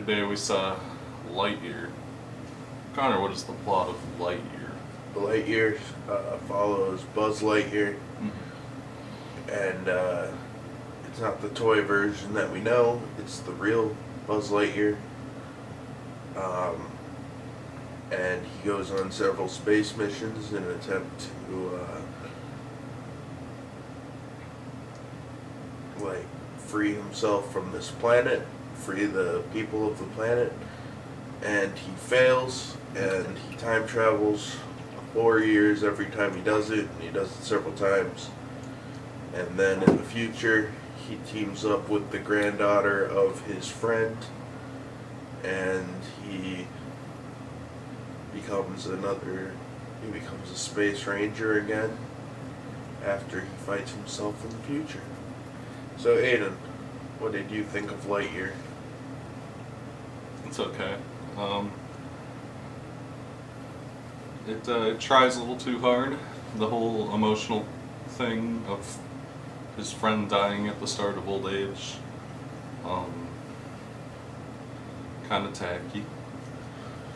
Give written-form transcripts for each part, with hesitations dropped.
day we saw Lightyear. Connor, what is the plot of Lightyear? Lightyear follows Buzz Lightyear, and it's not the toy version that we know, it's the real Buzz Lightyear. And he goes on several space missions in an attempt to free himself from this planet, free the people of the planet, and he fails, and he time travels 4 years every time he does it, and he does it several times. And then in the future, he teams up with the granddaughter of his friend, and he becomes a space ranger again after he fights himself in the future. So Aiden, what did you think of Lightyear? It's okay. It tries a little too hard. The whole emotional thing of his friend dying at the start of old age. Kind of tacky.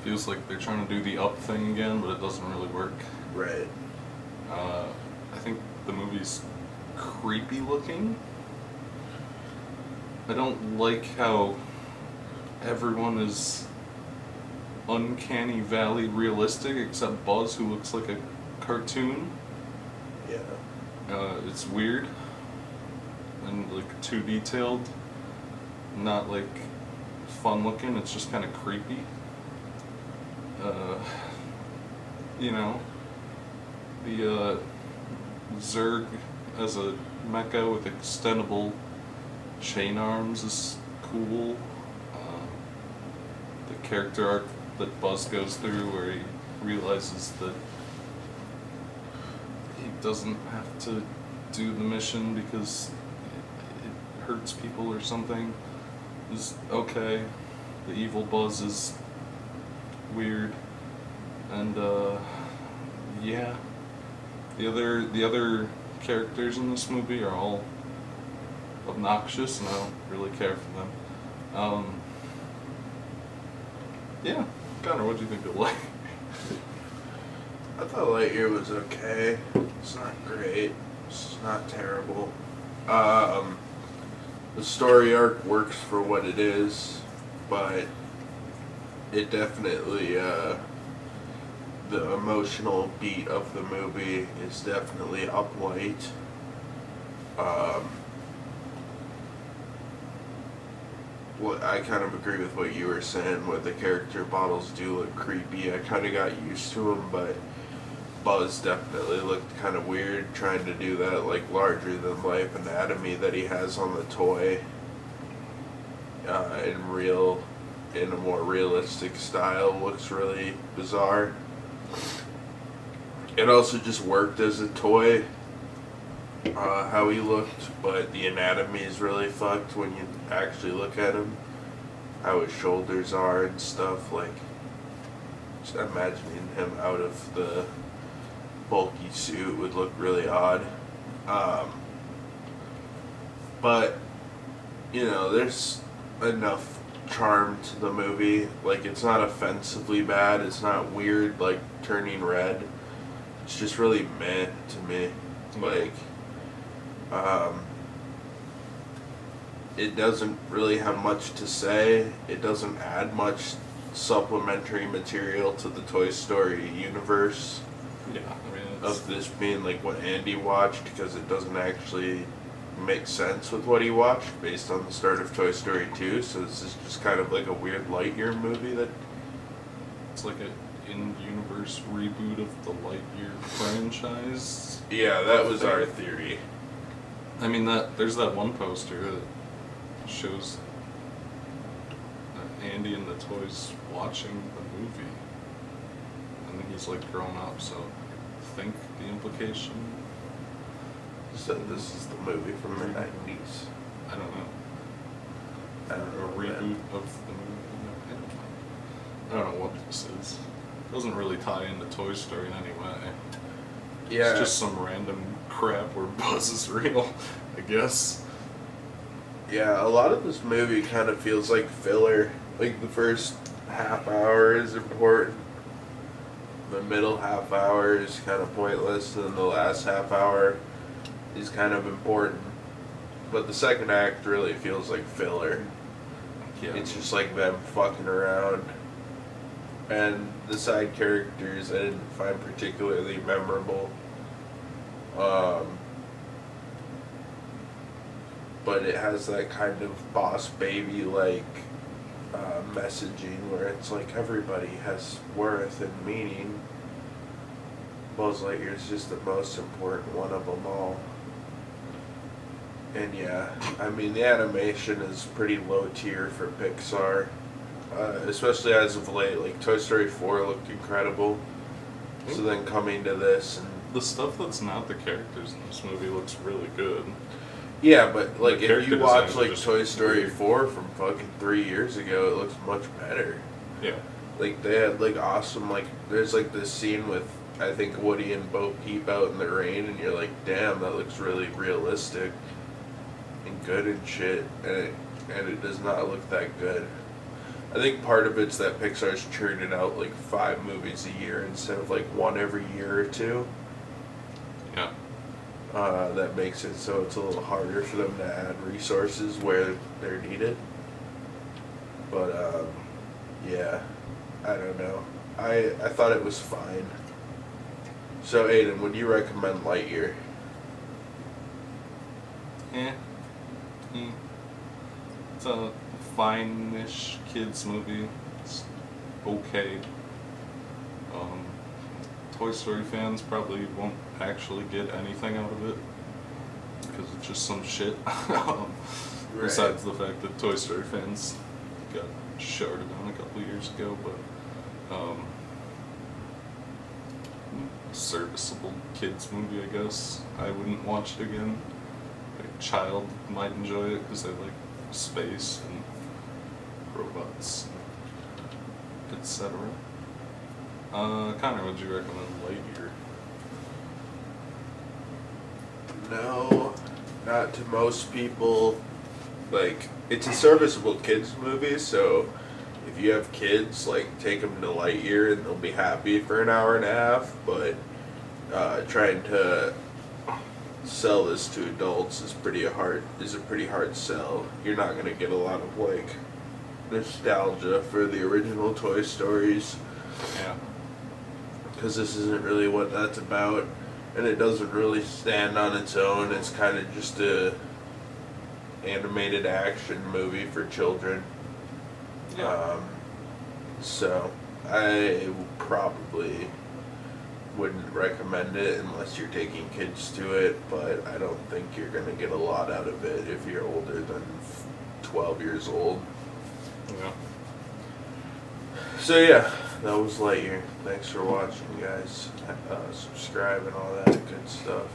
Feels like they're trying to do the Up thing again, but it doesn't really work. Right. I think the movie's creepy looking. I don't like how everyone is uncanny valley realistic except Buzz, who looks like a cartoon. Yeah. It's weird and like too detailed, not like fun looking. It's just kind of creepy. The Zurg as a mecha with extendable chain arms is cool. The character arc that Buzz goes through where he realizes that he doesn't have to do the mission because it hurts people or something is okay. The evil Buzz is weird, and yeah, the other characters in this movie are all obnoxious, and I don't really care for them. Yeah, Connor, what do you think of Lightyear? I thought Lightyear was okay. It's not great. It's not terrible. The story arc works for what it is, but it definitely, the emotional beat of the movie is definitely up light. I kind of agree with what you were saying, where the character models do look creepy. I kind of got used to them, but Buzz definitely looked kind of weird trying to do that, like, larger than life anatomy that he has on the toy in a more realistic style. Looks really bizarre. It also just worked as a toy, how he looked, but the anatomy is really fucked when you actually look at him. How his shoulders are and stuff, like, just imagining him out of the bulky suit would look really odd. But, there's enough charm to the movie. Like, it's not offensively bad, it's not weird, like, turning red. It's just really meh to me. Like, it doesn't really have much to say. It doesn't add much supplementary material to the Toy Story universe. Yeah, I mean, of this being like what Andy watched, because it doesn't actually make sense with what he watched based on the start of Toy Story 2. So this is just kind of like a weird Lightyear movie that it's like an in-universe reboot of the Lightyear franchise. Yeah, that was our theory. I mean, there's that one poster that shows Andy and the toys watching the movie, and then he's like grown up. So, I think the implication. So this is the movie from the 90s. I don't know. I don't know. A reboot of the movie. I don't know what this is. It doesn't really tie into Toy Story in any way. Yeah. It's just some random crap where Buzz is real, I guess. Yeah, a lot of this movie kind of feels like filler. Like the first half hour is important. The middle half hour is kind of pointless, and the last half hour is kind of important. But the second act really feels like filler. Yeah. It's just like them fucking around. And the side characters I didn't find particularly memorable. But it has that kind of boss baby like messaging where it's like everybody has worth and meaning. Buzz Lightyear is just the most important one of them all. And yeah, I mean the animation is pretty low tier for Pixar, especially as of late. Like Toy Story 4 looked incredible, so then coming to this and The stuff that's not the characters in this movie looks really good. yeah, but like The if character you watch design like is just Toy Story weird. 4 from fucking 3 years ago, it looks much better. Yeah. Like they had like awesome like there's like this scene with I think Woody and Bo Peep out in the rain, and you're like, damn, that looks really realistic and good and shit, and it does not look that good. I think part of it's that Pixar's churning out like 5 movies a year instead of like one every year or two. Yeah. That makes it so it's a little harder for them to add resources where they're needed. But yeah, I don't know. I thought it was fine. So Aiden, would you recommend Lightyear? Eh. It's a fine-ish kids movie. It's okay. Toy Story fans probably won't actually get anything out of it because it's just some shit. Besides the fact that Toy Story fans got sharded on a couple years ago, but serviceable kids movie, I guess. I wouldn't watch it again. A child might enjoy it because they like space and robots, etc. Connor, would you recommend Lightyear? No, not to most people. Like, it's a serviceable kids movie, so if you have kids, like, take them to Lightyear and they'll be happy for an hour and a half, but trying to sell this to adults is a pretty hard sell. You're not gonna get a lot of like nostalgia for the original Toy Stories. Yeah. Because this isn't really what that's about, and it doesn't really stand on its own. It's kind of just a animated action movie for children. Yeah. So I probably wouldn't recommend it unless you're taking kids to it, but I don't think you're gonna get a lot out of it if you're older than 12 years old. Yeah. So yeah, that was Lightyear. Thanks for watching, guys. Subscribe and all that good stuff.